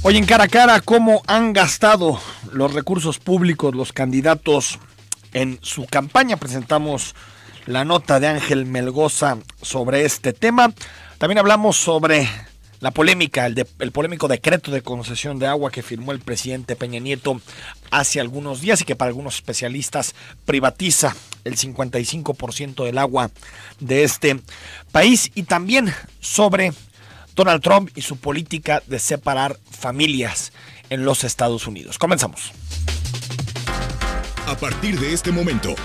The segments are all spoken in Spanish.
Hoy en Cara a Cara, ¿cómo han gastado los recursos públicos los candidatos en su campaña? Presentamos la nota de Ángel Melgoza sobre este tema. También hablamos sobre la polémica, el polémico decreto de concesión de agua que firmó el presidente Peña Nieto hace algunos días y que para algunos especialistas privatiza el 55% del agua de este país. Y también sobre Donald Trump y su política de separar familias en los Estados Unidos. Comenzamos. A partir de este momento,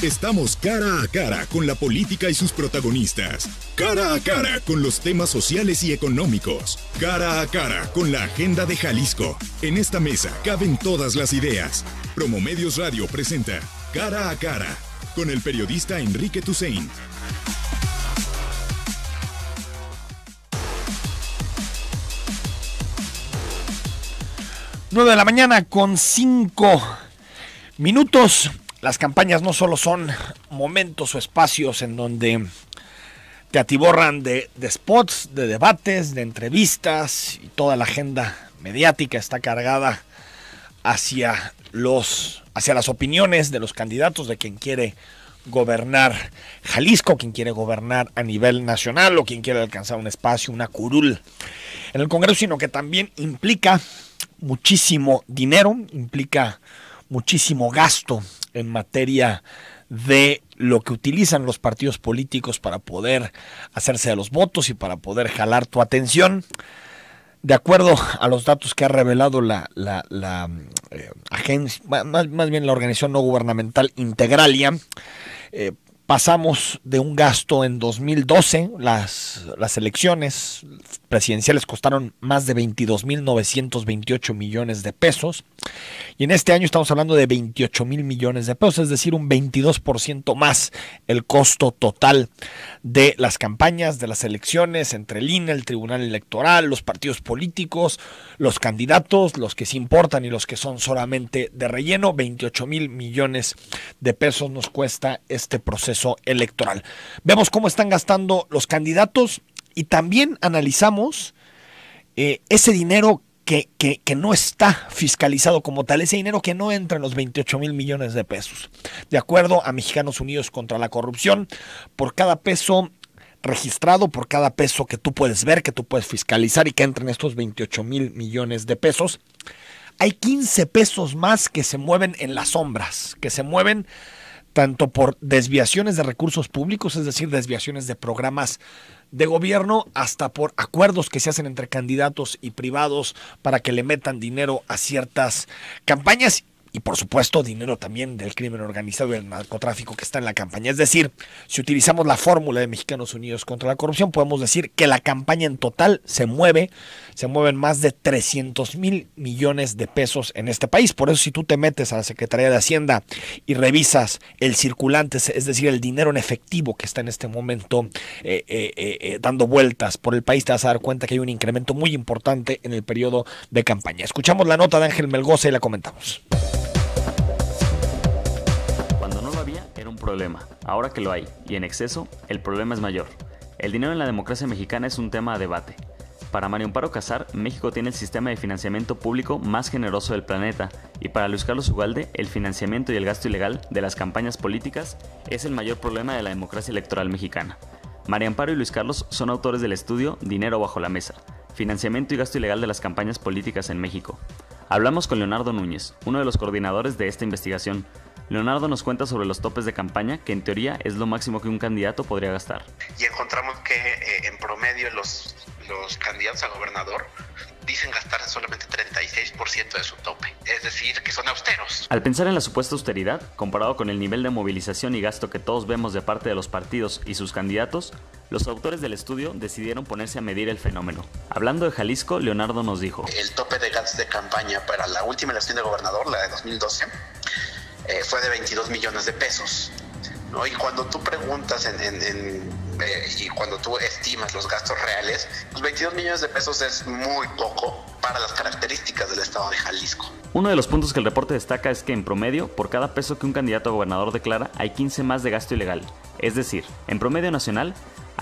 estamos cara a cara con la política y sus protagonistas. Cara a cara con los temas sociales y económicos. Cara a cara con la agenda de Jalisco. En esta mesa caben todas las ideas. Promomedios Radio presenta Cara a Cara con el periodista Enrique Tusain. 9 de la mañana con 5 minutos. Las campañas no solo son momentos o espacios en donde te atiborran de spots, de debates, de entrevistas, y toda la agenda mediática está cargada hacia las opiniones de los candidatos, de quien quiere gobernar Jalisco, quien quiere gobernar a nivel nacional o quien quiere alcanzar un espacio, una curul en el Congreso, sino que también implica muchísimo dinero, implica muchísimo gasto en materia de lo que utilizan los partidos políticos para poder hacerse de los votos y para poder jalar tu atención. De acuerdo a los datos que ha revelado la agencia, más bien la organización no gubernamental Integralia, pasamos de un gasto en 2012, las elecciones presidenciales costaron más de 22.928 millones de pesos, y en este año estamos hablando de 28,000 millones de pesos, es decir, un 22% más el costo total de las campañas, de las elecciones, entre el INE, el Tribunal Electoral, los partidos políticos, los candidatos, los que se importan y los que son solamente de relleno. 28,000 millones de pesos nos cuesta este proceso electoral. Vemos cómo están gastando los candidatos y también analizamos ese dinero que no está fiscalizado como tal, ese dinero que no entra en los 28,000 millones de pesos. De acuerdo a Mexicanos Unidos contra la Corrupción, por cada peso registrado, por cada peso que tú puedes ver, que tú puedes fiscalizar y que entra en estos 28,000 millones de pesos, hay 15 pesos más que se mueven en las sombras, que se mueven tanto por desviaciones de recursos públicos, es decir, desviaciones de programas de gobierno, hasta por acuerdos que se hacen entre candidatos y privados para que le metan dinero a ciertas campañas. Y por supuesto dinero también del crimen organizado y del narcotráfico que está en la campaña. Es decir, si utilizamos la fórmula de Mexicanos Unidos contra la Corrupción, podemos decir que la campaña en total se mueven más de 300,000 millones de pesos en este país. Por eso, si tú te metes a la Secretaría de Hacienda y revisas el circulante, es decir, el dinero en efectivo que está en este momento dando vueltas por el país, te vas a dar cuenta que hay un incremento muy importante en el periodo de campaña. Escuchamos la nota de Ángel Melgoza y la comentamos. Problema. Ahora que lo hay, y en exceso, el problema es mayor. El dinero en la democracia mexicana es un tema a debate. Para Mario Amparo Casar, México tiene el sistema de financiamiento público más generoso del planeta, y para Luis Carlos Ugalde, el financiamiento y el gasto ilegal de las campañas políticas es el mayor problema de la democracia electoral mexicana. Mario Amparo y Luis Carlos son autores del estudio Dinero bajo la mesa, financiamiento y gasto ilegal de las campañas políticas en México. Hablamos con Leonardo Núñez, uno de los coordinadores de esta investigación. Leonardo nos cuenta sobre los topes de campaña, que en teoría es lo máximo que un candidato podría gastar. Y encontramos que en promedio los candidatos a gobernador dicen gastar solamente 36% de su tope, es decir, que son austeros. Al pensar en la supuesta austeridad, comparado con el nivel de movilización y gasto que todos vemos de parte de los partidos y sus candidatos, los autores del estudio decidieron ponerse a medir el fenómeno. Hablando de Jalisco, Leonardo nos dijo: el tope de gastos de campaña para la última elección de gobernador, la de 2012, fue de 22 millones de pesos, ¿no? Y cuando tú preguntas y cuando tú estimas los gastos reales, los 22 millones de pesos es muy poco para las características del estado de Jalisco. Uno de los puntos que el reporte destaca es que en promedio, por cada peso que un candidato a gobernador declara, hay 15 más de gasto ilegal. Es decir, en promedio nacional,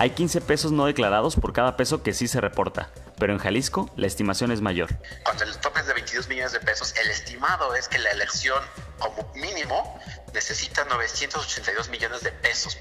Hay 15 pesos no declarados por cada peso que sí se reporta, pero en Jalisco la estimación es mayor. Cuando el tope es de 22 millones de pesos, el estimado es que la elección como mínimo necesita 982 millones de pesos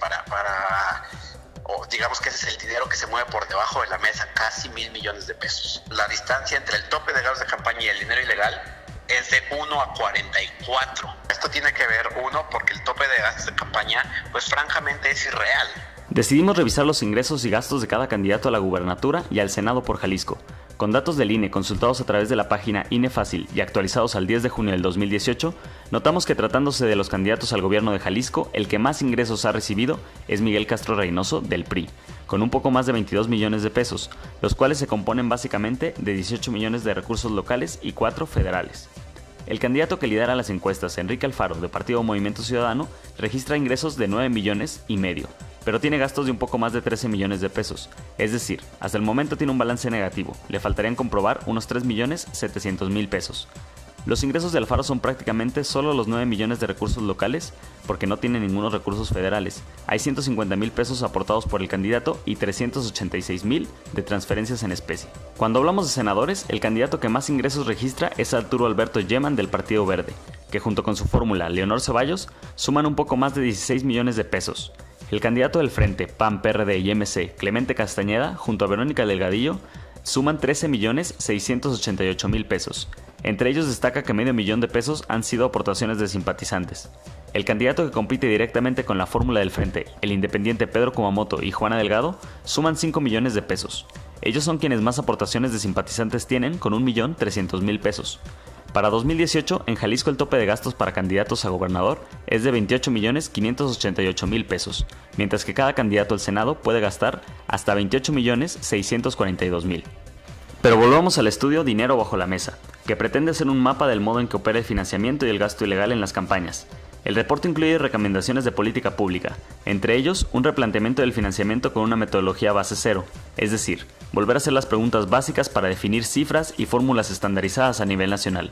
o digamos que ese es el dinero que se mueve por debajo de la mesa, casi 1,000 millones de pesos. La distancia entre el tope de gastos de campaña y el dinero ilegal es de 1 a 44. Esto tiene que ver, uno, porque el tope de gastos de campaña, pues francamente es irreal. Decidimos revisar los ingresos y gastos de cada candidato a la gubernatura y al Senado por Jalisco. Con datos del INE consultados a través de la página INE Fácil y actualizados al 10 de junio del 2018, notamos que tratándose de los candidatos al gobierno de Jalisco, el que más ingresos ha recibido es Miguel Castro Reynoso del PRI, con un poco más de 22 millones de pesos, los cuales se componen básicamente de 18 millones de recursos locales y 4 federales. El candidato que lidera las encuestas, Enrique Alfaro, de Partido Movimiento Ciudadano, registra ingresos de 9 millones y medio, pero tiene gastos de un poco más de 13 millones de pesos. Es decir, hasta el momento tiene un balance negativo, le faltarían comprobar unos 3.700.000 pesos. Los ingresos de Alfaro son prácticamente solo los 9 millones de recursos locales, porque no tiene ningunos recursos federales. Hay 150.000 pesos aportados por el candidato y 386.000 de transferencias en especie. Cuando hablamos de senadores, el candidato que más ingresos registra es Arturo Alberto Yeman del Partido Verde, que junto con su fórmula Leonor Ceballos suman un poco más de 16 millones de pesos. El candidato del Frente, PAN, PRD y MC, Clemente Castañeda, junto a Verónica Delgadillo, suman 13.688.000 pesos. Entre ellos destaca que medio millón de pesos han sido aportaciones de simpatizantes. El candidato que compite directamente con la fórmula del Frente, el independiente Pedro Kumamoto y Juana Delgado, suman 5 millones de pesos. Ellos son quienes más aportaciones de simpatizantes tienen, con 1.300.000 pesos. Para 2018, en Jalisco el tope de gastos para candidatos a gobernador es de 28.588.000 pesos, mientras que cada candidato al Senado puede gastar hasta 28.642.000. Pero volvamos al estudio Dinero bajo la mesa, que pretende hacer un mapa del modo en que opera el financiamiento y el gasto ilegal en las campañas. El reporte incluye recomendaciones de política pública, entre ellos un replanteamiento del financiamiento con una metodología base cero, es decir, volver a hacer las preguntas básicas para definir cifras y fórmulas estandarizadas a nivel nacional.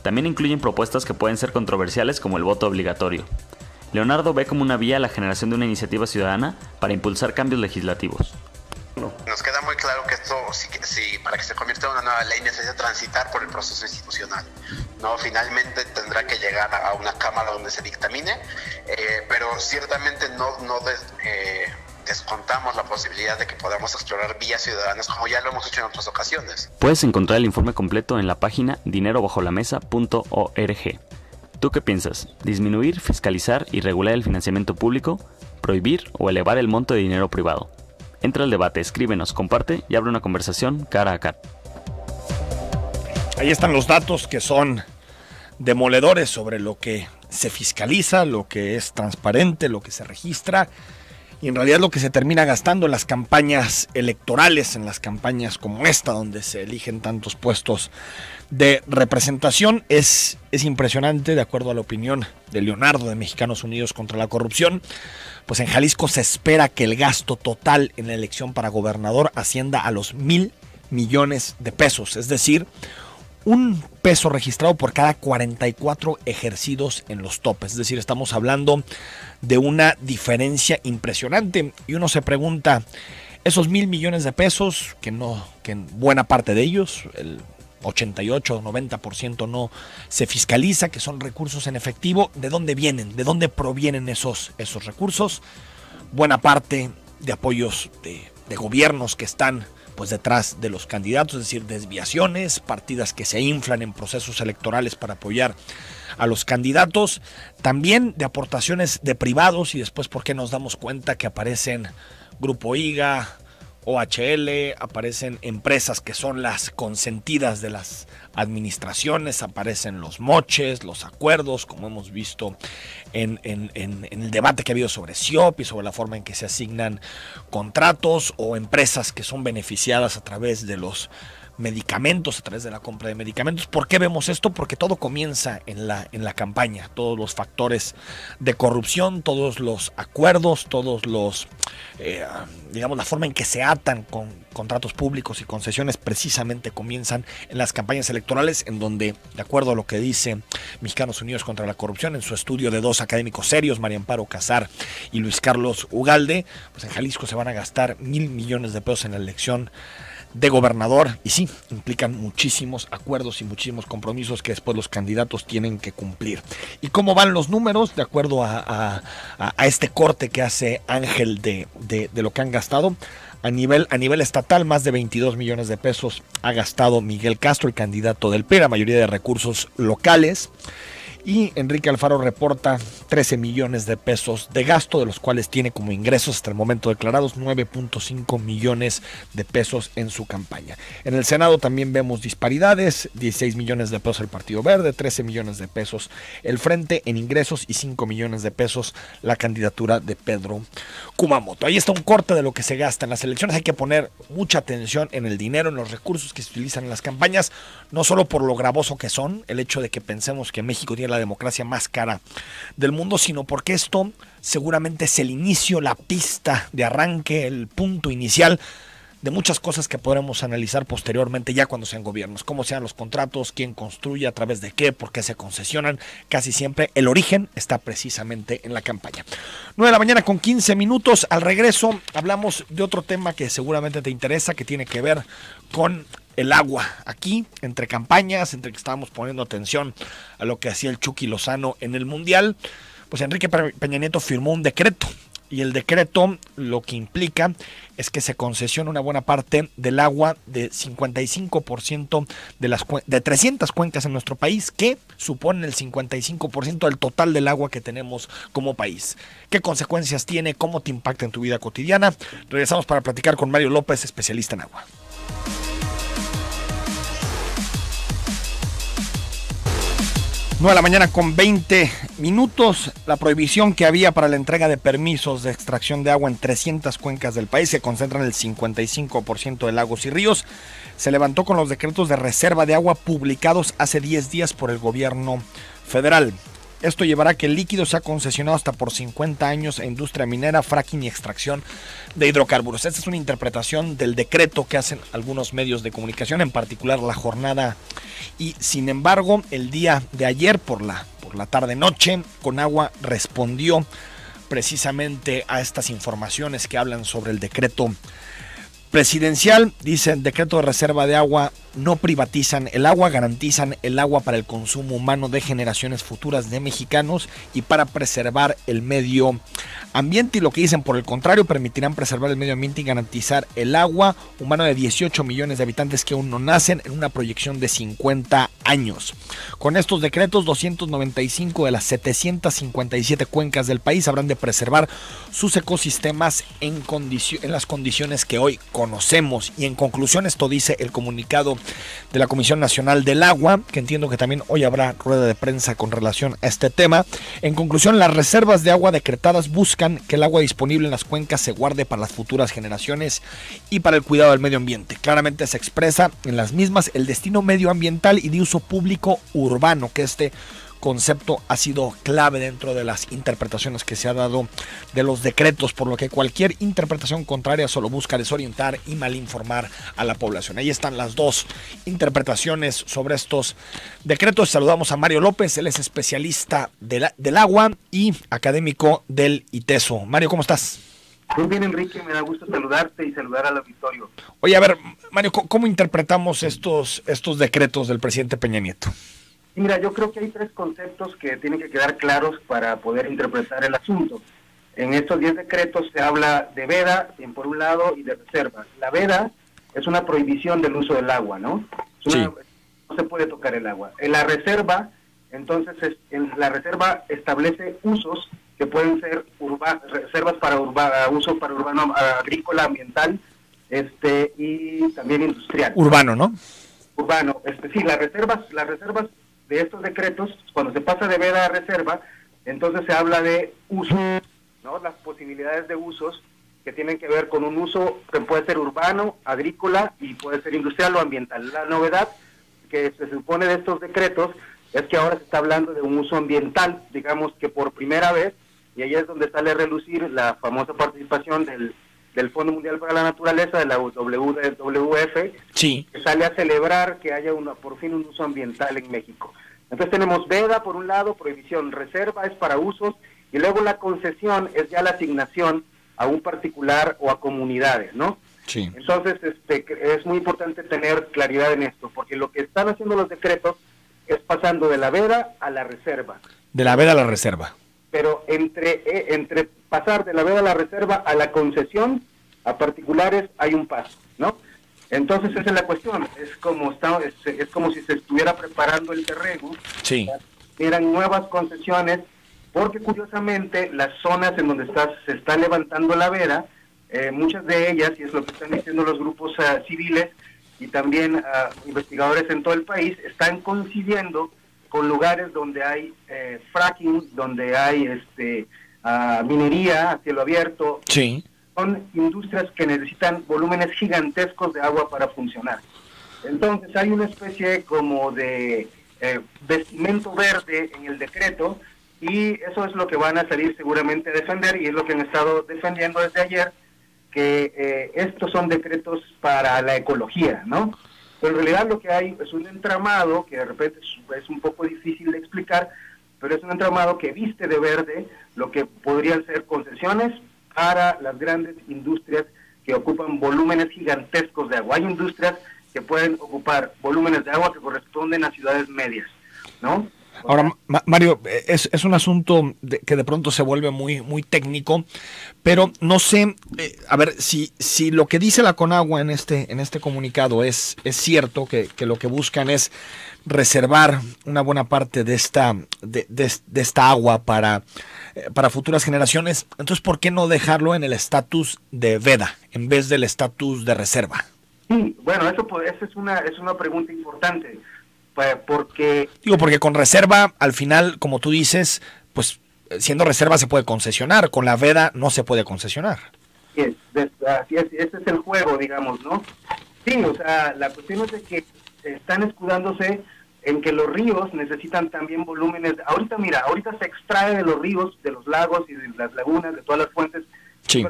También incluyen propuestas que pueden ser controversiales como el voto obligatorio. Leonardo ve como una vía la generación de una iniciativa ciudadana para impulsar cambios legislativos. Nos queda muy claro que esto, para que se convierta en una nueva ley, necesita transitar por el proceso institucional. No, finalmente tendrá que llegar a una cámara donde se dictamine, pero ciertamente no descontamos la posibilidad de que podamos explorar vías ciudadanas como ya lo hemos hecho en otras ocasiones. Puedes encontrar el informe completo en la página dinerobajolaMesa.org. ¿Tú qué piensas? ¿Disminuir, fiscalizar y regular el financiamiento público? ¿Prohibir o elevar el monto de dinero privado? Entra al debate, escríbenos, comparte y abre una conversación cara a cara. Ahí están los datos que son demoledores sobre lo que se fiscaliza, lo que es transparente, lo que se registra y en realidad lo que se termina gastando en las campañas electorales, en las campañas como esta, donde se eligen tantos puestos de representación. Es impresionante, de acuerdo a la opinión de Leonardo de Mexicanos Unidos contra la Corrupción. Pues en Jalisco se espera que el gasto total en la elección para gobernador ascienda a los 1,000 millones de pesos, es decir, un peso registrado por cada 44 ejercidos en los topes. Es decir, estamos hablando de una diferencia impresionante y uno se pregunta, esos 1,000 millones de pesos, que en buena parte de ellos, el 88 o 90% no se fiscaliza, que son recursos en efectivo, ¿de dónde vienen? ¿De dónde provienen esos recursos? Buena parte de apoyos de gobiernos que están pues detrás de los candidatos, es decir, desviaciones, partidas que se inflan en procesos electorales para apoyar a los candidatos, también de aportaciones de privados y después, ¿por qué nos damos cuenta que aparecen Grupo IGA, OHL, aparecen empresas que son las consentidas de las administraciones, aparecen los moches, los acuerdos, como hemos visto en el debate que ha habido sobre SIOP y sobre la forma en que se asignan contratos, o empresas que son beneficiadas a través de los medicamentos, a través de la compra de medicamentos. ¿Por qué vemos esto? Porque todo comienza en la campaña, todos los factores de corrupción, todos los acuerdos, todos los, digamos, la forma en que se atan con contratos públicos y concesiones precisamente comienzan en las campañas electorales, en donde, de acuerdo a lo que dice Mexicanos Unidos contra la Corrupción, en su estudio de 2 académicos serios, María Amparo Casar y Luis Carlos Ugalde, pues en Jalisco se van a gastar 1,000 millones de pesos en la elección de gobernador, y sí, implican muchísimos acuerdos y muchísimos compromisos que después los candidatos tienen que cumplir. ¿Y cómo van los números? De acuerdo a este corte que hace Ángel de lo que han gastado, a nivel estatal, más de 22 millones de pesos ha gastado Miguel Castro, el candidato del PRI, la mayoría de recursos locales. Y Enrique Alfaro reporta 13 millones de pesos de gasto, de los cuales tiene como ingresos hasta el momento declarados 9.5 millones de pesos en su campaña. En el Senado también vemos disparidades: 16 millones de pesos el Partido Verde, 13 millones de pesos el Frente en ingresos y 5 millones de pesos la candidatura de Pedro Kumamoto. Ahí está un corte de lo que se gasta en las elecciones. Hay que poner mucha atención en el dinero, en los recursos que se utilizan en las campañas, no solo por lo gravoso que son, el hecho de que pensemos que México tiene la democracia más cara del mundo, sino porque esto seguramente es el inicio, la pista de arranque, el punto inicial de muchas cosas que podremos analizar posteriormente, ya cuando sean gobiernos, cómo sean los contratos, quién construye, a través de qué, por qué se concesionan. Casi siempre el origen está precisamente en la campaña. 9:15 a.m. Al regreso hablamos de otro tema que seguramente te interesa, que tiene que ver con el agua. Aquí, entre campañas, entre que estábamos poniendo atención a lo que hacía el Chucky Lozano en el Mundial, pues Enrique Peña Nieto firmó un decreto, y el decreto lo que implica es que se concesiona una buena parte del agua, de 55% de 300 cuencas en nuestro país, que suponen el 55% del total del agua que tenemos como país. ¿Qué consecuencias tiene? ¿Cómo te impacta en tu vida cotidiana? Regresamos para platicar con Mario López, especialista en agua. 9:20 a.m. La prohibición que había para la entrega de permisos de extracción de agua en 300 cuencas del país, que concentran el 55% de lagos y ríos, se levantó con los decretos de reserva de agua publicados hace 10 días por el gobierno federal. Esto llevará a que el líquido sea concesionado hasta por 50 años a industria minera, fracking y extracción de hidrocarburos. Esta es una interpretación del decreto que hacen algunos medios de comunicación, en particular La Jornada. Y sin embargo, el día de ayer por la tarde-noche, Conagua respondió precisamente a estas informaciones que hablan sobre el decreto presidencial. Dicen: decreto de reserva de agua, no privatizan el agua, garantizan el agua para el consumo humano de generaciones futuras de mexicanos y para preservar el medio ambiente. Y lo que dicen, por el contrario, permitirán preservar el medio ambiente y garantizar el agua humano de 18 millones de habitantes que aún no nacen, en una proyección de 50 años. Con estos decretos, 295 de las 757 cuencas del país habrán de preservar sus ecosistemas en las condiciones que hoy conocemos. Y en conclusión, esto dice el comunicado de la Comisión Nacional del Agua, que entiendo que también hoy habrá rueda de prensa con relación a este tema. En conclusión, las reservas de agua decretadas buscan que el agua disponible en las cuencas se guarde para las futuras generaciones y para el cuidado del medio ambiente. Claramente se expresa en las mismas el destino medioambiental y de uso público urbano, que este concepto ha sido clave dentro de las interpretaciones que se ha dado de los decretos, por lo que cualquier interpretación contraria solo busca desorientar y malinformar a la población. Ahí están las dos interpretaciones sobre estos decretos. Saludamos a Mario López, él es especialista del agua y académico del ITESO. Mario, ¿cómo estás? Muy bien, Enrique, me da gusto saludarte y saludar al auditorio. Oye, a ver, Mario, ¿cómo interpretamos estos decretos del presidente Peña Nieto? Mira, yo creo que hay 3 conceptos que tienen que quedar claros para poder interpretar el asunto. En estos 10 decretos se habla de veda, por un lado, y de reserva. La veda es una prohibición del uso del agua, ¿no? No se puede tocar el agua. En la reserva, entonces, la reserva establece usos que pueden ser reservas para uso para urbano, agrícola, ambiental, y también industrial. Urbano, ¿no? Urbano, sí, las reservas de estos decretos, cuando se pasa de veda a reserva, entonces se habla de uso, ¿no? Las posibilidades de usos que tienen que ver con un uso que puede ser urbano, agrícola y puede ser industrial o ambiental. La novedad que se supone de estos decretos es que ahora se está hablando de un uso ambiental, digamos que por primera vez, y ahí es donde sale a relucir la famosa participación del Fondo Mundial para la Naturaleza, de la WWF, Sí. que sale a celebrar que haya por fin un uso ambiental en México. Entonces tenemos veda por un lado, prohibición, reserva es para usos, y luego la concesión es ya la asignación a un particular o a comunidades, ¿no? Sí. Entonces es muy importante tener claridad en esto, porque lo que están haciendo los decretos es pasando de la veda a la reserva. De la veda a la reserva. Pero entre pasar de la veda a la reserva a la concesión a particulares hay un paso, ¿no? Entonces esa es la cuestión, es como si se estuviera preparando el terreno, Sí. eran nuevas concesiones, porque curiosamente las zonas en donde se está levantando la veda, muchas de ellas, y es lo que están diciendo los grupos civiles y también investigadores en todo el país, están coincidiendo con lugares donde hay fracking, donde hay minería a cielo abierto. Sí. Son industrias que necesitan volúmenes gigantescos de agua para funcionar. Entonces hay una especie como de vestimento verde en el decreto, y eso es lo que van a salir seguramente a defender, y es lo que han estado defendiendo desde ayer, que estos son decretos para la ecología, ¿no? Pero en realidad lo que hay es un entramado que de repente es un poco difícil de explicar, pero es un entramado que viste de verde lo que podrían ser concesiones para las grandes industrias que ocupan volúmenes gigantescos de agua. Hay industrias que pueden ocupar volúmenes de agua que corresponden a ciudades medias, ¿no? Ahora, Mario, es un asunto que de pronto se vuelve muy técnico, pero no sé, a ver, si lo que dice la Conagua en este comunicado es cierto, que lo que buscan es reservar una buena parte de esta agua para futuras generaciones, entonces ¿por qué no dejarlo en el estatus de veda en vez del estatus de reserva? Sí, bueno, esa es una pregunta importante. Porque con reserva, al final, como tú dices, pues siendo reserva se puede concesionar, con la veda no se puede concesionar. Así es, ese es el juego, digamos, ¿no? Sí, o sea, la cuestión es de que están escudándose en que los ríos necesitan también volúmenes. Ahorita se extrae de los ríos, de los lagos y de las lagunas, de todas las fuentes, sí,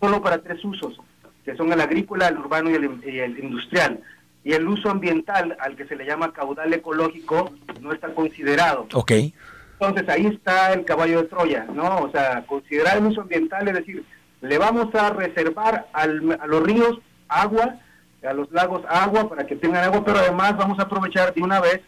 solo para 3 usos, que son el agrícola, el urbano y el industrial. Y el uso ambiental, al que se le llama caudal ecológico, no está considerado. Ok. Entonces ahí está el caballo de Troya, ¿no? O sea, considerar el uso ambiental es decir, le vamos a reservar a los ríos agua, a los lagos agua para que tengan agua, pero además vamos a aprovechar de una vez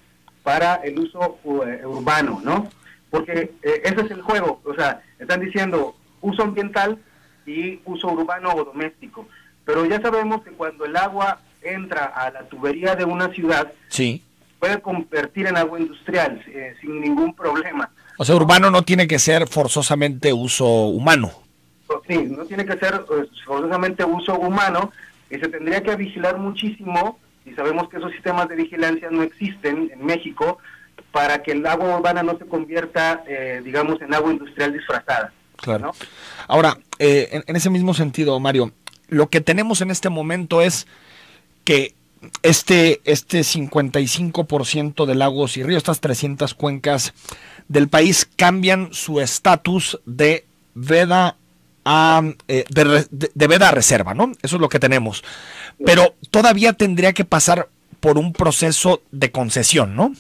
para el uso urbano, ¿no? Porque ese es el juego, o sea, están diciendo uso ambiental y uso urbano o doméstico. Pero ya sabemos que cuando el agua entra a la tubería de una ciudad, sí, puede convertir en agua industrial sin ningún problema. O sea, urbano no tiene que ser forzosamente uso humano. Sí, no tiene que ser forzosamente uso humano, y se tendría que vigilar muchísimo, y sabemos que esos sistemas de vigilancia no existen en México, para que el agua urbana no se convierta, digamos, en agua industrial disfrazada. Claro. ¿No? Ahora, en ese mismo sentido, Mario, lo que tenemos en este momento es que este 55% de lagos y ríos, estas 300 cuencas del país, cambian su estatus de veda de veda a reserva, ¿no? Eso es lo que tenemos. Pero todavía tendría que pasar por un proceso de concesión, ¿no?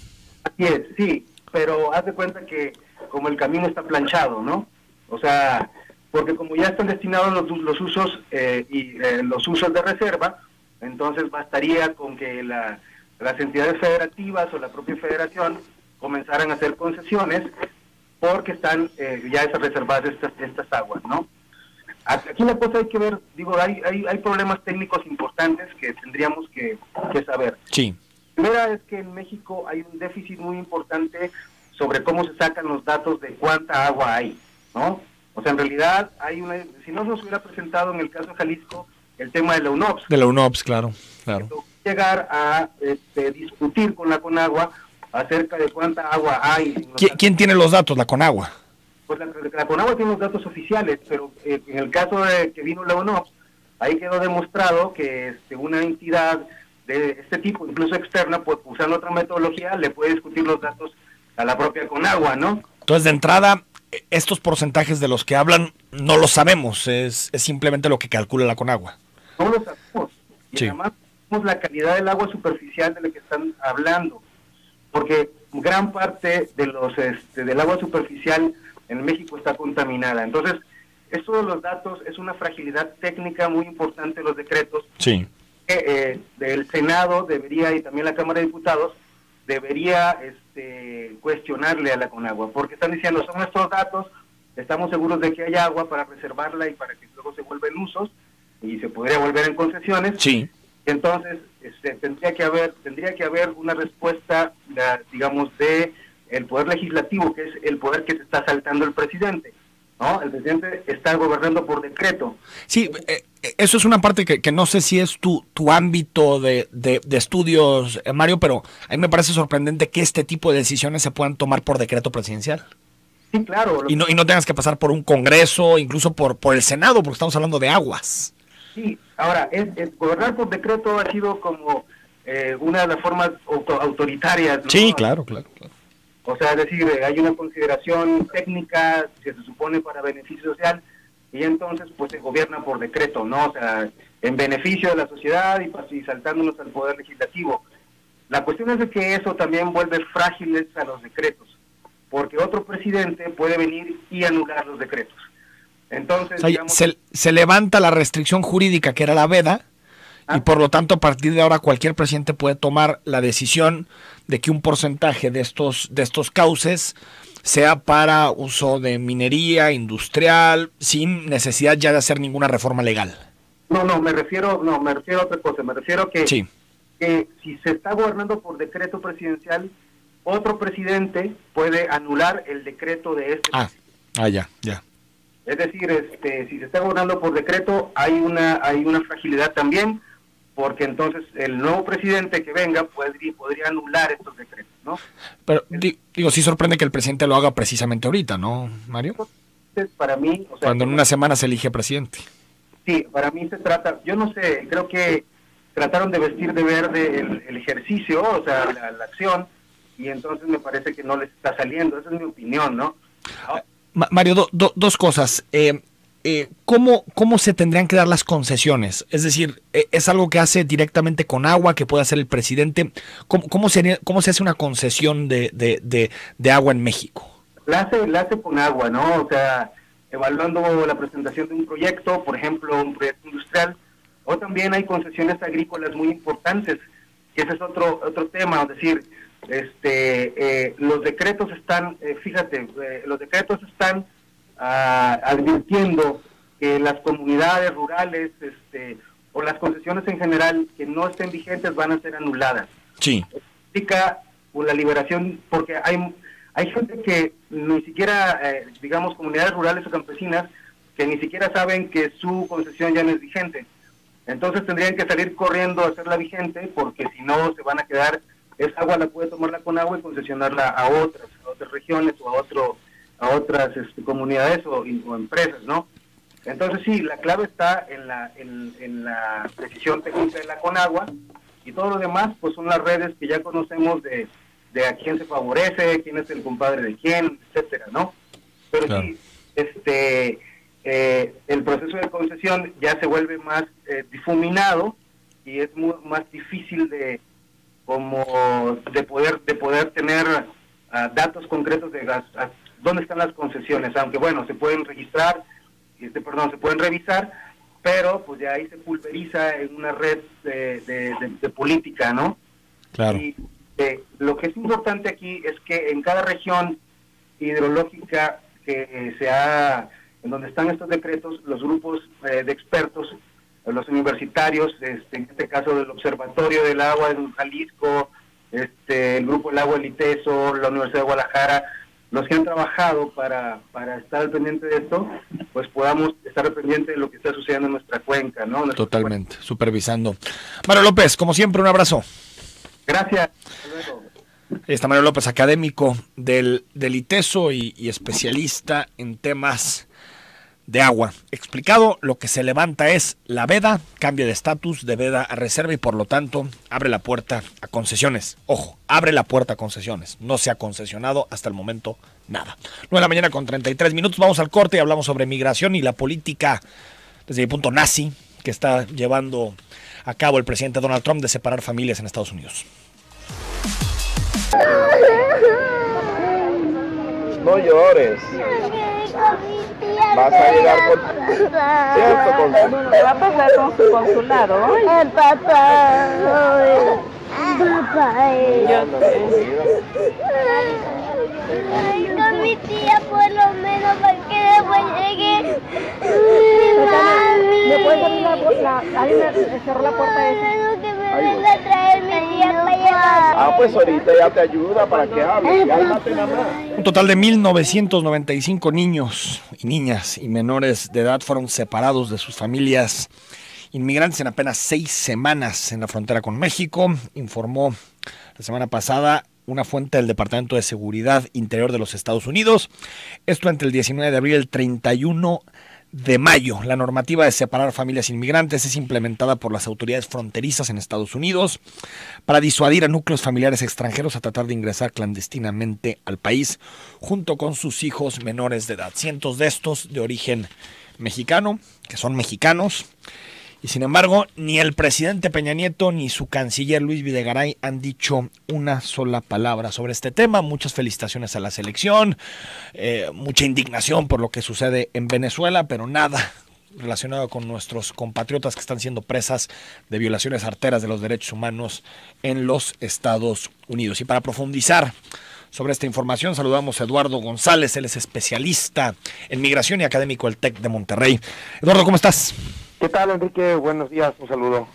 Así es, sí, pero haz de cuenta que como el camino está planchado, ¿no? O sea, porque como ya están destinados los usos los usos de reserva, entonces bastaría con que las entidades federativas o la propia federación comenzaran a hacer concesiones porque están ya reservadas estas aguas, ¿no? Aquí la cosa hay que ver, digo, hay problemas técnicos importantes que tendríamos que saber. Sí. Primera es que en México hay un déficit muy importante sobre cómo se sacan los datos de cuánta agua hay, ¿no? O sea, en realidad si no nos hubiera presentado en el caso de Jalisco el tema de la UNOPS. De la UNOPS, claro. Llegar a discutir con la Conagua acerca de cuánta agua hay. ¿Quién tiene los datos? La Conagua. pues la CONAGUA tiene los datos oficiales, pero en el caso de que vino la ONOPS, ahí quedó demostrado que una entidad de este tipo, incluso externa, pues usando otra metodología, le puede discutir los datos a la propia CONAGUA, ¿no? Entonces, de entrada, estos porcentajes de los que hablan no los sabemos, es simplemente lo que calcula la CONAGUA. No lo sabemos. Y Sí. además tenemos la calidad del agua superficial de la que están hablando, porque gran parte de los del agua superficial en México está contaminada. Entonces, esto de los datos es una fragilidad técnica muy importante en los decretos. Sí. El Senado debería, y también la Cámara de Diputados, debería cuestionarle a la CONAGUA, porque están diciendo, son nuestros datos, estamos seguros de que hay agua para preservarla y para que luego se vuelva en usos, y se podría volver en concesiones. Sí. Entonces, tendría que haber una respuesta, digamos, de el poder legislativo, que es el poder que se está saltando el presidente, ¿no? El presidente está gobernando por decreto. Sí, eso es una parte que no sé si es tu ámbito de estudios, Mario, pero a mí me parece sorprendente que este tipo de decisiones se puedan tomar por decreto presidencial. Sí, claro. Y no tengas que pasar por un Congreso, incluso por el Senado, porque estamos hablando de aguas. Sí, ahora, gobernar por decreto ha sido como una de las formas autoritarias, ¿no? Sí, claro. O sea, es decir, hay una consideración técnica que se supone para beneficio social y entonces pues se gobierna por decreto, ¿no? O sea, en beneficio de la sociedad y saltándonos al poder legislativo. La cuestión es de que eso también vuelve frágiles a los decretos, porque otro presidente puede venir y anular los decretos. Entonces, O sea, digamos, se levanta la restricción jurídica que era la veda y por lo tanto a partir de ahora cualquier presidente puede tomar la decisión de que un porcentaje de estos cauces sea para uso de minería industrial sin necesidad ya de hacer ninguna reforma legal. No, me refiero a otra cosa. Me refiero que, Sí. que si se está gobernando por decreto presidencial, otro presidente puede anular el decreto de este. Ya. Es decir, si se está gobernando por decreto, hay una fragilidad también, porque entonces el nuevo presidente que venga podría anular estos decretos, ¿no? Pero digo, sí sorprende que el presidente lo haga precisamente ahorita, ¿no, Mario? Entonces, para mí, o sea, Cuando en una semana se elige presidente. sí, para mí se trata, yo no sé, creo que trataron de vestir de verde el ejercicio, o sea, la acción, y entonces me parece que no les está saliendo, esa es mi opinión, ¿no? Mario, dos cosas. ¿Cómo se tendrían que dar las concesiones? Es decir, ¿es algo que hace directamente con agua, que puede hacer el presidente? ¿Cómo se hace una concesión de agua en México? La hace con agua, ¿no? O sea, evaluando la presentación de un proyecto, por ejemplo, un proyecto industrial, o también hay concesiones agrícolas muy importantes, que ese es otro tema, es decir, los decretos están, los decretos están advirtiendo que las comunidades rurales o las concesiones en general que no estén vigentes van a ser anuladas. Sí. Significa la liberación, porque hay gente que ni siquiera, digamos, comunidades rurales o campesinas, que ni siquiera saben que su concesión ya no es vigente. Entonces tendrían que salir corriendo a hacerla vigente, porque si no se van a quedar, esa agua la puede tomar la CONAGUA y concesionarla a otras regiones o a otras comunidades o empresas, ¿no? Entonces sí, la clave está en la decisión técnica de la CONAGUA, y todo lo demás pues son las redes que ya conocemos de a quién se favorece, quién es el compadre de quién, etcétera, ¿no? Pero claro, sí, el proceso de concesión ya se vuelve más difuminado y es más difícil de poder tener datos concretos de dónde están las concesiones, aunque bueno, se pueden registrar, se pueden revisar, pero pues ya ahí se pulveriza en una red de política, ¿no? Claro. Y lo que es importante aquí es que en cada región hidrológica que en donde están estos decretos, los grupos de expertos, los universitarios, en este caso del Observatorio del Agua de Jalisco, el Grupo del Agua del ITESO, la Universidad de Guadalajara, los que han trabajado para estar al pendiente de esto, pues podamos estar al pendiente de lo que está sucediendo en nuestra cuenca, ¿no? Totalmente, supervisando. Mario López, como siempre, un abrazo. Gracias. Hasta luego. Ahí está Mario López, académico del ITESO y especialista en temas de agua. Explicado, lo que se levanta es la veda, cambia de estatus de veda a reserva y por lo tanto abre la puerta a concesiones. Ojo, abre la puerta a concesiones. No se ha concesionado hasta el momento nada. 9 de la mañana con 33 minutos. Vamos al corte y hablamos sobre migración y la política, desde mi punto nazi, que está llevando a cabo el presidente Donald Trump de separar familias en Estados Unidos. No llores. Vas a llegar con... ¿Cierto? ¿Qué va a pasar con su consulado? El papá. Papá. Con mi tía por lo menos para que después llegue mi mami. ¿Me puedes abrir alguien me cerró la puerta esa? Que me venga a traer mi tía para llevar. Ah, pues ahorita ya te ayuda para que hables. Cálmate nada más. Un total de 1,995 niños y niñas y menores de edad fueron separados de sus familias inmigrantes en apenas 6 semanas en la frontera con México, informó la semana pasada una fuente del Departamento de Seguridad Interior de los Estados Unidos. Esto entre el 19 de abril y el 31 de mayo. La normativa de separar familias inmigrantes es implementada por las autoridades fronterizas en Estados Unidos para disuadir a núcleos familiares extranjeros a tratar de ingresar clandestinamente al país junto con sus hijos menores de edad. Cientos de estos de origen mexicano, que son mexicanos. Y sin embargo, ni el presidente Peña Nieto ni su canciller Luis Videgaray han dicho una sola palabra sobre este tema. Muchas felicitaciones a la selección, mucha indignación por lo que sucede en Venezuela, pero nada relacionado con nuestros compatriotas que están siendo presas de violaciones arteras de los derechos humanos en los Estados Unidos. Y para profundizar sobre esta información, saludamos a Eduardo González, él es especialista en migración y académico del TEC de Monterrey. Eduardo, ¿cómo estás? ¿Qué tal, Enrique? Buenos días, un saludo.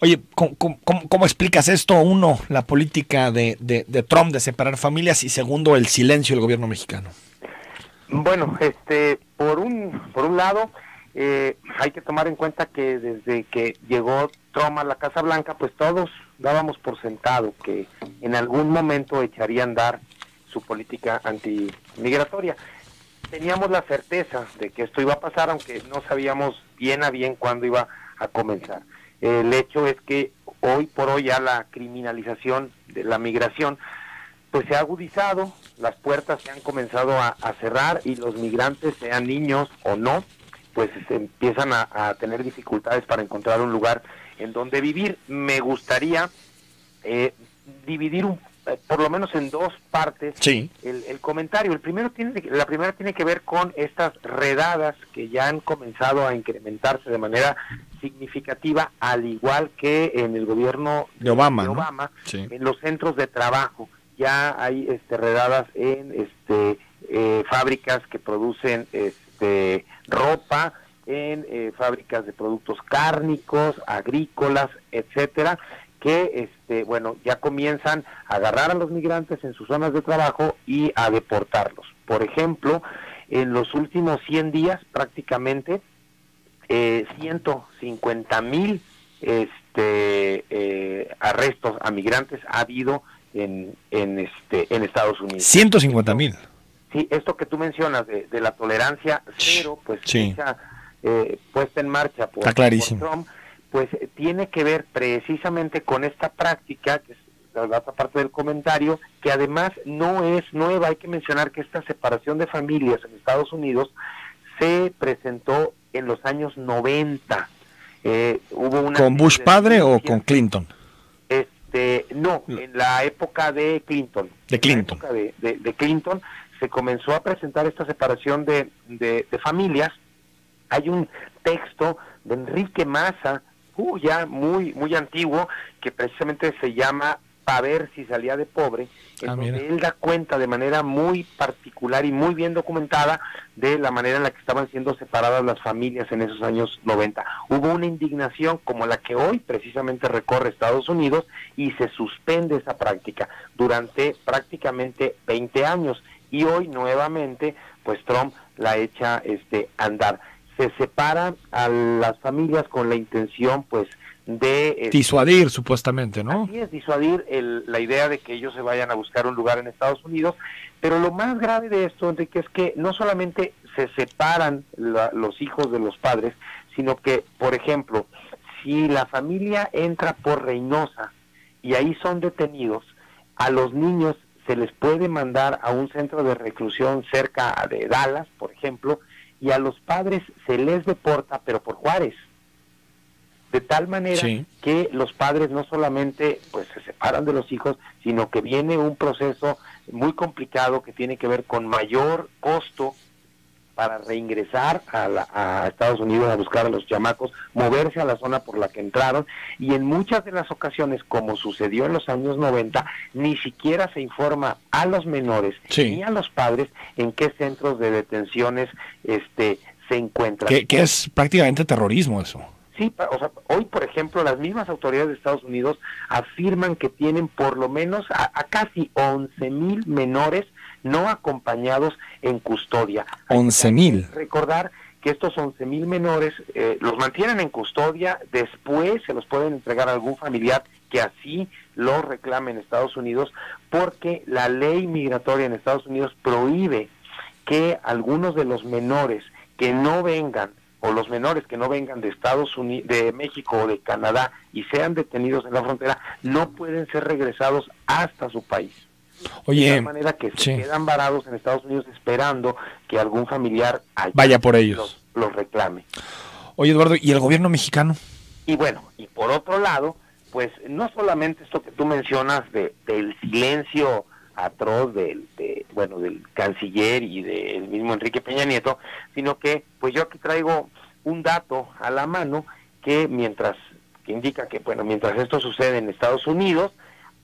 Oye, ¿cómo explicas esto? Uno, la política de Trump de separar familias y segundo, el silencio del gobierno mexicano. Bueno, por un lado, hay que tomar en cuenta que desde que llegó Trump a la Casa Blanca, pues todos dábamos por sentado que en algún momento echaría a andar su política antimigratoria. Teníamos la certeza de que esto iba a pasar, aunque no sabíamos bien a bien cuándo iba a comenzar. El hecho es que hoy por hoy ya la criminalización de la migración pues se ha agudizado, las puertas se han comenzado a cerrar y los migrantes, sean niños o no, pues empiezan a tener dificultades para encontrar un lugar en donde vivir. Me gustaría dividir por lo menos en dos partes, sí, el comentario. La primera tiene que ver con estas redadas que ya han comenzado a incrementarse de manera significativa, al igual que en el gobierno de Obama, ¿no? Sí. En los centros de trabajo. Ya hay redadas en fábricas que producen ropa, en fábricas de productos cárnicos, agrícolas, etcétera, que ya comienzan a agarrar a los migrantes en sus zonas de trabajo y a deportarlos. Por ejemplo, en los últimos 100 días prácticamente 150,000 arrestos a migrantes ha habido en Estados Unidos. 150,000. Sí, esto que tú mencionas de la tolerancia cero, pues sí, puesta en marcha por Trump, pues tiene que ver precisamente con esta práctica, que es la otra parte del comentario, que además no es nueva. Hay que mencionar que esta separación de familias en Estados Unidos se presentó en los años 90. Hubo una ¿Con Bush padre o con Clinton? No, en la época de Clinton. De Clinton. En la época de Clinton se comenzó a presentar esta separación de familias. Hay un texto de Enrique Massa, ya muy antiguo, que precisamente se llama "Pa' ver si salía de pobre", en donde él da cuenta de manera muy particular y muy bien documentada de la manera en la que estaban siendo separadas las familias en esos años 90. Hubo una indignación como la que hoy precisamente recorre Estados Unidos y se suspende esa práctica durante prácticamente 20 años y hoy nuevamente pues Trump la echa andar. Se separan a las familias con la intención pues de disuadir, supuestamente, ¿no? Así es, disuadir la idea de que ellos se vayan a buscar un lugar en Estados Unidos. Pero lo más grave de esto, Enrique, es que no solamente se separan los hijos de los padres, sino que, por ejemplo, si la familia entra por Reynosa y ahí son detenidos, a los niños se les puede mandar a un centro de reclusión cerca de Dallas, por ejemplo, y a los padres se les deporta, pero por Juárez. De tal manera que los padres no solamente pues se separan de los hijos, sino que viene un proceso muy complicado que tiene que ver con mayor costo para reingresar a Estados Unidos a buscar a los chamacos, moverse a la zona por la que entraron, y en muchas de las ocasiones, como sucedió en los años 90, ni siquiera se informa a los menores ni a los padres en qué centros de detenciones se encuentran. Que es prácticamente terrorismo eso. Sí, o sea, hoy, por ejemplo, las mismas autoridades de Estados Unidos afirman que tienen por lo menos a casi 11,000 menores no acompañados en custodia. 11,000. Recordar que estos 11,000 menores los mantienen en custodia, después se los pueden entregar a algún familiar que así lo reclame en Estados Unidos, porque la ley migratoria en Estados Unidos prohíbe que algunos de los menores que no vengan, o los menores que no vengan de Estados Unidos, de México o de Canadá y sean detenidos en la frontera, no pueden ser regresados hasta su país. Oye, de tal manera que se quedan varados en Estados Unidos esperando que algún familiar vaya por ellos, los reclame. Oye, Eduardo, ¿y el gobierno mexicano? Y bueno, y por otro lado, pues no solamente esto que tú mencionas del silencio atroz del canciller y del mismo Enrique Peña Nieto, sino que pues yo aquí traigo un dato a la mano que indica que mientras esto sucede en Estados Unidos,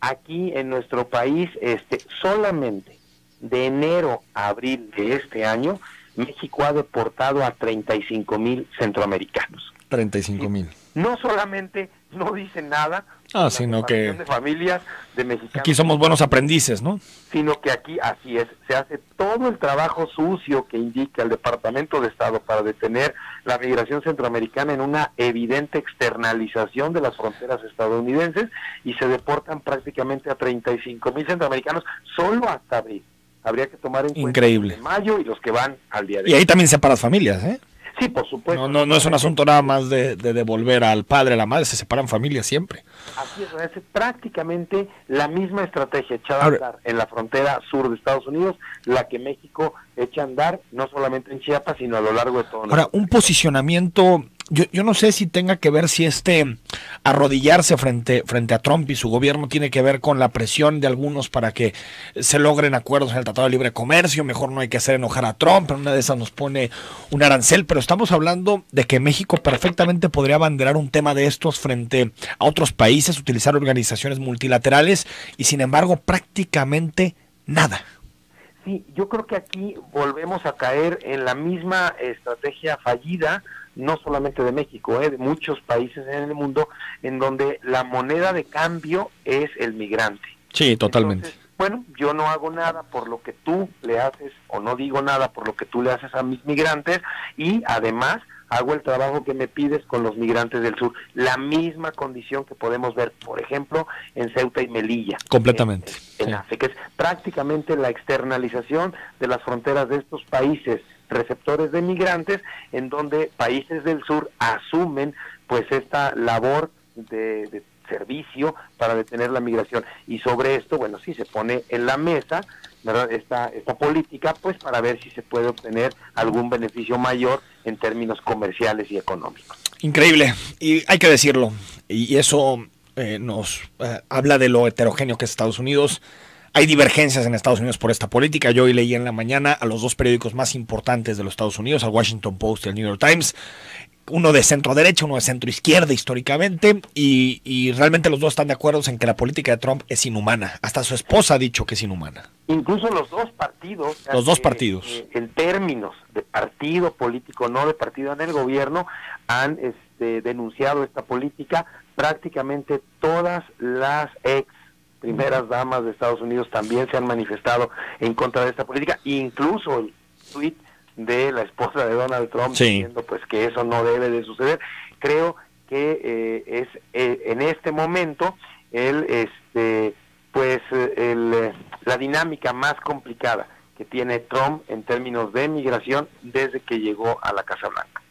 aquí en nuestro país solamente de enero a abril de este año México ha deportado a 35,000 centroamericanos. 35,000. No solamente no dicen nada, sino que de familias de mexicanos. Aquí somos buenos aprendices, ¿no? Sino que aquí, así es, se hace todo el trabajo sucio que indica el Departamento de Estado para detener la migración centroamericana en una evidente externalización de las fronteras estadounidenses, y se deportan prácticamente a 35,000 centroamericanos solo hasta abril. Habría que tomar en cuenta de mayo y los que van al día de hoy. Y ahí también separas familias, ¿eh? Sí, por supuesto. No es un asunto nada más de devolver al padre, a la madre, se separan familias siempre. Así es prácticamente la misma estrategia echada a andar en la frontera sur de Estados Unidos, la que México echa a andar no solamente en Chiapas, sino a lo largo de todo. Ahora, un posicionamiento, yo no sé si tenga que ver si arrodillarse frente a Trump y su gobierno tiene que ver con la presión de algunos para que se logren acuerdos en el Tratado de Libre Comercio. Mejor no hay que hacer enojar a Trump, en una de esas nos pone un arancel, pero estamos hablando de que México perfectamente podría abanderar un tema de estos frente a otros países, utilizar organizaciones multilaterales, y sin embargo prácticamente nada. Sí, yo creo que aquí volvemos a caer en la misma estrategia fallida, no solamente de México, de muchos países en el mundo, en donde la moneda de cambio es el migrante. Sí, totalmente. Entonces, yo no hago nada por lo que tú le haces, o no digo nada por lo que tú le haces a mis migrantes, y además hago el trabajo que me pides con los migrantes del sur. La misma condición que podemos ver, por ejemplo, en Ceuta y Melilla. Completamente. En África, es prácticamente la externalización de las fronteras de estos países receptores de migrantes, en donde países del sur asumen pues esta labor de servicio para detener la migración. Y sobre esto, sí se pone en la mesa, ¿verdad?, esta política, pues para ver si se puede obtener algún beneficio mayor en términos comerciales y económicos. Increíble, y hay que decirlo, y eso nos habla de lo heterogéneo que es Estados Unidos. Hay divergencias en Estados Unidos por esta política. Yo hoy leí en la mañana a los dos periódicos más importantes de los Estados Unidos, al Washington Post y al New York Times, uno de centro derecha, uno de centro izquierda históricamente, y realmente los dos están de acuerdo en que la política de Trump es inhumana. Hasta su esposa ha dicho que es inhumana. Incluso los dos partidos. En términos de partido político, no de partido en el gobierno, han denunciado esta política. Prácticamente todas las primeras damas de Estados Unidos también se han manifestado en contra de esta política, incluso el tuit de la esposa de Donald Trump diciendo pues que eso no debe de suceder. Creo que es en este momento la dinámica más complicada que tiene Trump en términos de migración desde que llegó a la Casa Blanca.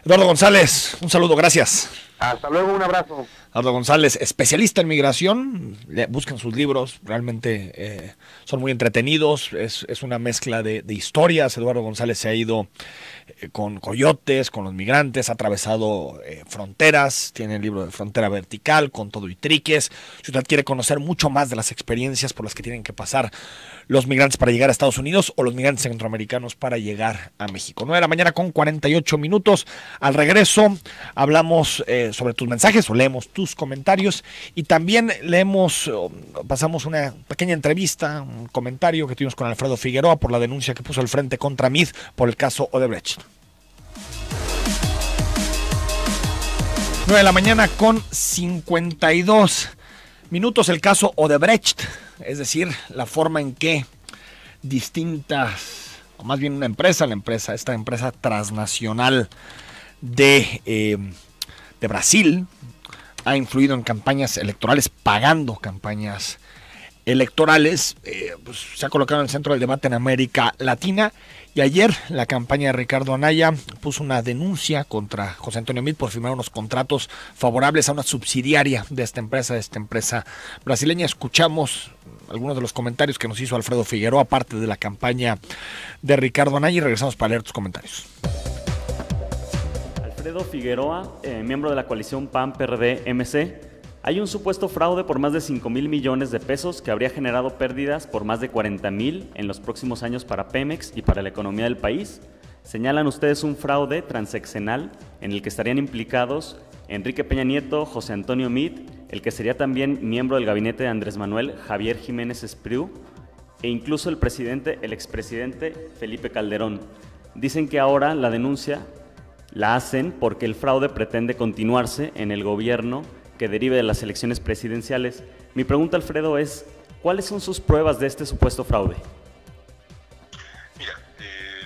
Eduardo González, un saludo, gracias. Hasta luego, un abrazo. Eduardo González, especialista en migración, busquen sus libros, realmente son muy entretenidos, es una mezcla de historias. Eduardo González se ha ido con coyotes, con los migrantes, ha atravesado fronteras, tiene el libro de Frontera Vertical, con todo y triques. Si usted quiere conocer mucho más de las experiencias por las que tienen que pasar los migrantes para llegar a Estados Unidos o los migrantes centroamericanos para llegar a México. 9 de la mañana con 48 minutos. Al regreso hablamos sobre tus mensajes o leemos tus comentarios y también pasamos una pequeña entrevista, un comentario que tuvimos con Alfredo Figueroa por la denuncia que puso al frente contra MID por el caso Odebrecht. 9 de la mañana con 52 minutos. El caso Odebrecht, es decir, la forma en que distintas, o más bien esta empresa transnacional de Brasil ha influido en campañas electorales, pagando campañas electorales, pues se ha colocado en el centro del debate en América Latina. Y ayer la campaña de Ricardo Anaya puso una denuncia contra José Antonio Meade por firmar unos contratos favorables a una subsidiaria de esta empresa brasileña. Escuchamos algunos de los comentarios que nos hizo Alfredo Figueroa, parte de la campaña de Ricardo Anaya, y regresamos para leer tus comentarios. Alfredo Figueroa, miembro de la coalición PAN-PRD-MC. Hay un supuesto fraude por más de 5,000 millones de pesos que habría generado pérdidas por más de 40,000 en los próximos años para Pemex y para la economía del país. Señalan ustedes un fraude transeccional en el que estarían implicados Enrique Peña Nieto, José Antonio Meade, el que sería también miembro del gabinete de Andrés Manuel, Javier Jiménez Espriu, e incluso el expresidente Felipe Calderón. Dicen que ahora la denuncia la hacen porque el fraude pretende continuarse en el gobierno que derive de las elecciones presidenciales. Mi pregunta, Alfredo, es ¿cuáles son sus pruebas de este supuesto fraude? Mira,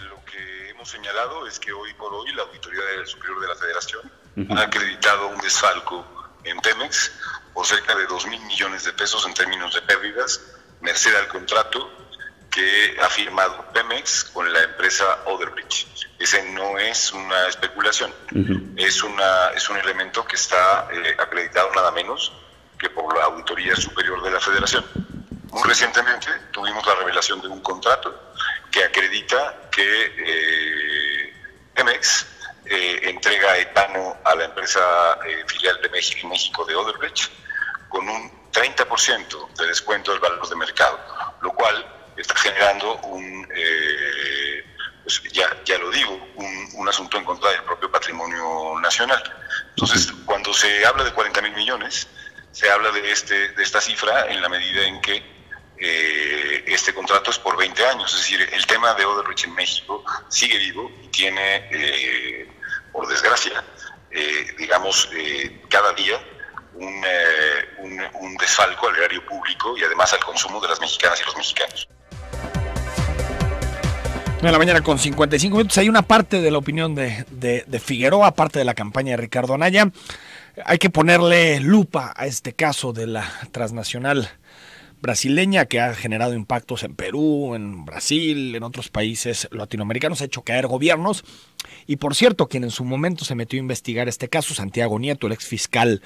lo que hemos señalado es que hoy por hoy la Auditoría Superior de la Federación ha acreditado un desfalco en Pemex por cerca de 2,000 millones de pesos en términos de pérdidas, merced al contrato que ha firmado Pemex con la empresa Odebrecht. Ese no es una especulación, es un elemento que está acreditado nada menos que por la Auditoría Superior de la Federación. Muy recientemente tuvimos la revelación de un contrato que acredita que Pemex entrega etano a la empresa filial de México de Odebrecht con un 30% de descuento del valor de mercado, lo cual está generando pues ya lo digo, un asunto en contra del propio patrimonio nacional. Entonces, cuando se habla de 40,000 millones, se habla de esta cifra en la medida en que este contrato es por 20 años. Es decir, el tema de Odebrecht en México sigue vivo y tiene, por desgracia, cada día un desfalco al erario público y además al consumo de las mexicanas y los mexicanos. 9 de la mañana con 55 minutos. Hay una parte de la opinión de Figueroa, parte de la campaña de Ricardo Anaya. Hay que ponerle lupa a este caso de la transnacional brasileña que ha generado impactos en Perú, en Brasil, en otros países latinoamericanos, ha hecho caer gobiernos. Y por cierto, quien en su momento se metió a investigar este caso, Santiago Nieto, el exfiscal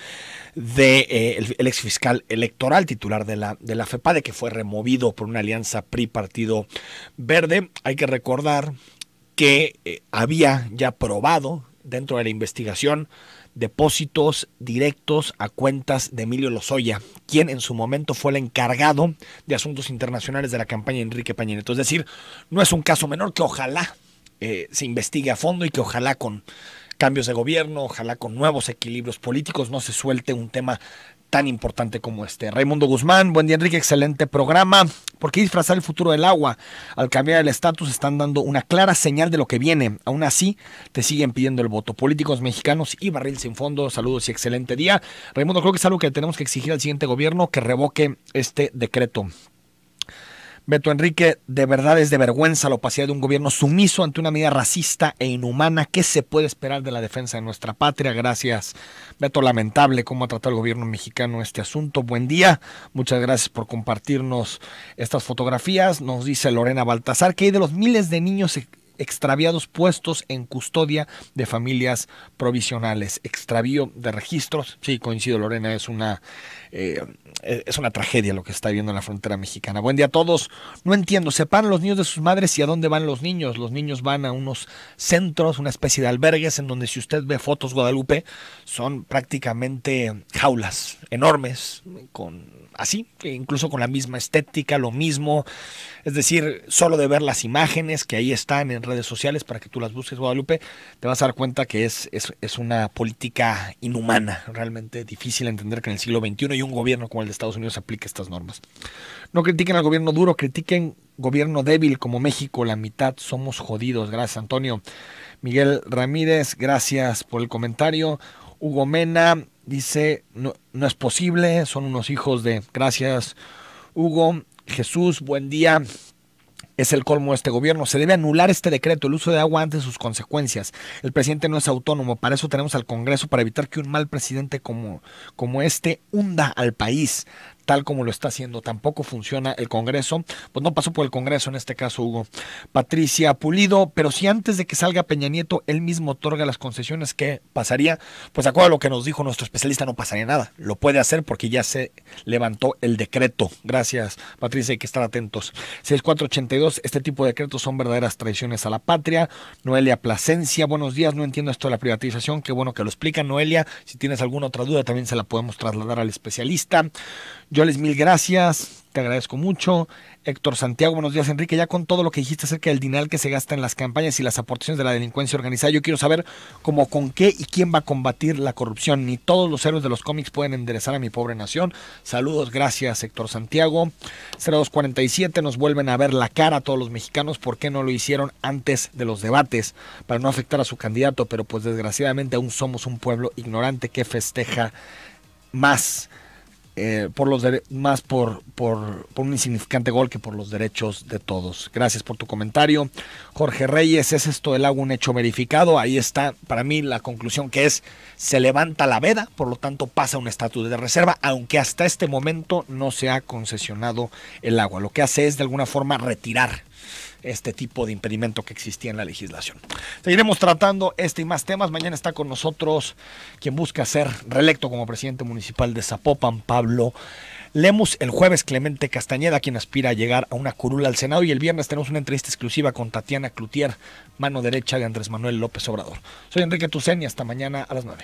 electoral, titular de la FEPADE, que fue removido por una alianza PRI-Partido Verde. Hay que recordar que había ya probado dentro de la investigación depósitos directos a cuentas de Emilio Lozoya, quien en su momento fue el encargado de asuntos internacionales de la campaña de Enrique Peña Nieto. Es decir, no es un caso menor, que ojalá se investigue a fondo y que ojalá con cambios de gobierno, ojalá con nuevos equilibrios políticos no se suelte un tema tan importante como este. Raimundo Guzmán, buen día Enrique, excelente programa. ¿Por qué disfrazar el futuro del agua? Al cambiar el estatus están dando una clara señal de lo que viene. Aún así, te siguen pidiendo el voto. Políticos mexicanos y barril sin fondo. Saludos y excelente día. Raimundo, creo que es algo que tenemos que exigir al siguiente gobierno, que revoque este decreto. Beto Enrique, de verdad es de vergüenza la opacidad de un gobierno sumiso ante una medida racista e inhumana. ¿Qué se puede esperar de la defensa de nuestra patria? Gracias, Beto. Lamentable cómo ha tratado el gobierno mexicano este asunto. Buen día, muchas gracias por compartirnos estas fotografías. Nos dice Lorena Baltasar que hay de los miles de niños extraviados puestos en custodia de familias provisionales. Extravío de registros. Sí, coincido, Lorena, es una tragedia lo que está viviendo en la frontera mexicana. Buen día a todos. No entiendo, separan los niños de sus madres y ¿a dónde van los niños? Los niños van a unos centros, una especie de albergues en donde, si usted ve fotos, Guadalupe, son prácticamente jaulas enormes, incluso con la misma estética, lo mismo. Es decir, solo de ver las imágenes que ahí están en redes sociales para que tú las busques, Guadalupe, te vas a dar cuenta que es una política inhumana, realmente difícil entender que en el siglo XXI y un gobierno como el de Estados Unidos aplique estas normas. No critiquen al gobierno duro, critiquen gobierno débil como México, la mitad somos jodidos. Gracias, Antonio. Miguel Ramírez, gracias por el comentario. Hugo Mena dice, no es posible, son unos hijos de... Gracias, Hugo. Jesús, buen día. Es el colmo de este gobierno. Se debe anular este decreto, el uso de agua ante sus consecuencias. El presidente no es autónomo, para eso tenemos al Congreso, para evitar que un mal presidente como este hunda al país, tal como lo está haciendo. Tampoco funciona el Congreso, pues no pasó por el Congreso en este caso, Hugo. Patricia Pulido, pero si antes de que salga Peña Nieto él mismo otorga las concesiones, ¿qué pasaría? Pues de acuerdo a lo que nos dijo nuestro especialista, no pasaría nada. Lo puede hacer porque ya se levantó el decreto. Gracias, Patricia, hay que estar atentos. 6482, este tipo de decretos son verdaderas traiciones a la patria. Noelia Plasencia, buenos días, no entiendo esto de la privatización, qué bueno que lo explica, Noelia. Si tienes alguna otra duda también se la podemos trasladar al especialista. Yoles, mil gracias, te agradezco mucho. Héctor Santiago, buenos días, Enrique. Ya con todo lo que dijiste acerca del dinero que se gasta en las campañas y las aportaciones de la delincuencia organizada, yo quiero saber cómo, con qué y quién va a combatir la corrupción. Ni todos los héroes de los cómics pueden enderezar a mi pobre nación. Saludos, gracias, Héctor Santiago. 0247, nos vuelven a ver la cara a todos los mexicanos. ¿Por qué no lo hicieron antes de los debates? Para no afectar a su candidato, pero pues desgraciadamente aún somos un pueblo ignorante que festeja más por un insignificante gol que por los derechos de todos. Gracias por tu comentario. Jorge Reyes, ¿es esto del agua un hecho verificado? Ahí está para mí la conclusión, que es: se levanta la veda, por lo tanto pasa un estatus de reserva, aunque hasta este momento no se ha concesionado el agua. Lo que hace es de alguna forma retirar este tipo de impedimento que existía en la legislación. Seguiremos tratando este y más temas. Mañana está con nosotros quien busca ser reelecto como presidente municipal de Zapopan, Pablo Lemus. El jueves, Clemente Castañeda, quien aspira a llegar a una curul al Senado. Y el viernes tenemos una entrevista exclusiva con Tatiana Cloutier, mano derecha de Andrés Manuel López Obrador. Soy Enrique Tucen y hasta mañana a las 9.